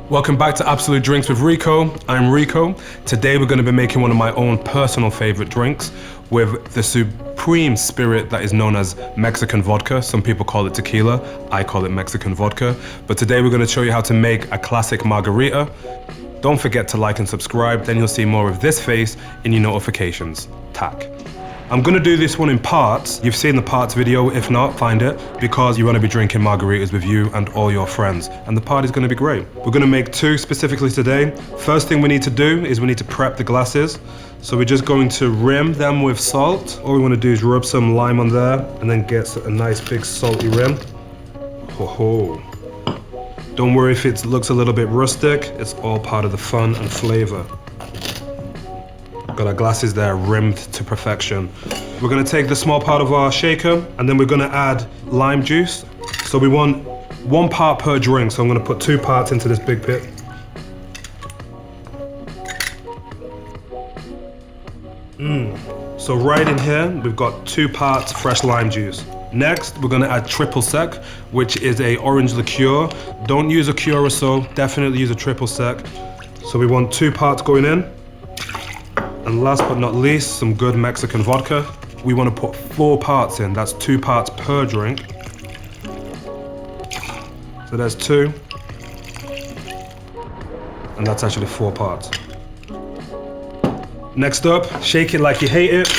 Welcome back to Absolut Drinks with Rico. I'm Rico. Today we're going to be making one of my own personal favorite drinks with the supreme spirit that is known as Mexican vodka. Some people call it tequila. I call it Mexican vodka. But today we're going to show you how to make a classic margarita. Don't forget to like and subscribe, then you'll see more of this face in your notifications. Tack. I'm gonna do this one in parts. You've seen the parts video, if not, find it, because you wanna be drinking margaritas with you and all your friends, and the party's gonna be great. We're gonna make two specifically today. First thing we need to do is we need to prep the glasses. So we're just going to rim them with salt. All we wanna do is rub some lime on there, and then get a nice big salty rim. Ho ho. Don't worry if it looks a little bit rustic, it's all part of the fun and flavor. Got our glasses there rimmed to perfection. We're gonna take the small part of our shaker and then we're gonna add lime juice. So we want 1 part per drink. So I'm gonna put 2 parts into this big pit. So right in here, we've got 2 parts fresh lime juice. Next, we're gonna add triple sec, which is a orange liqueur. Don't use a curacao, definitely use a triple sec. So we want 2 parts going in. And last but not least, some good Mexican vodka. We want to put 4 parts in. That's 2 parts per drink. So there's 2. And that's actually 4 parts. Next up, shake it like you hate it.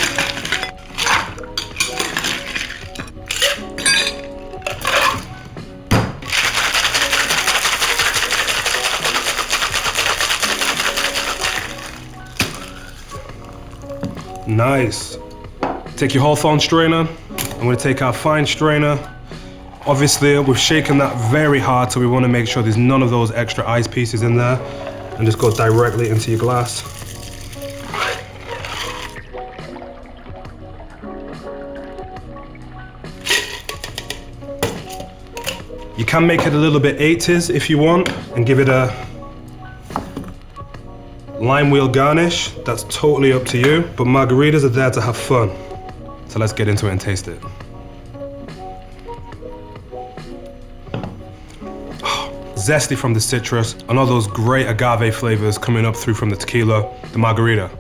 Nice. Take your Hawthorne strainer. I'm going to take our fine strainer. Obviously, we've shaken that very hard, so we want to make sure there's none of those extra ice pieces in there. And just go directly into your glass. You can make it a little bit 80s if you want, and give it a lime wheel garnish. That's totally up to you, but margaritas are there to have fun. So let's get into it and taste it. Oh, zesty from the citrus and all those great agave flavors coming up through from the tequila, the margarita.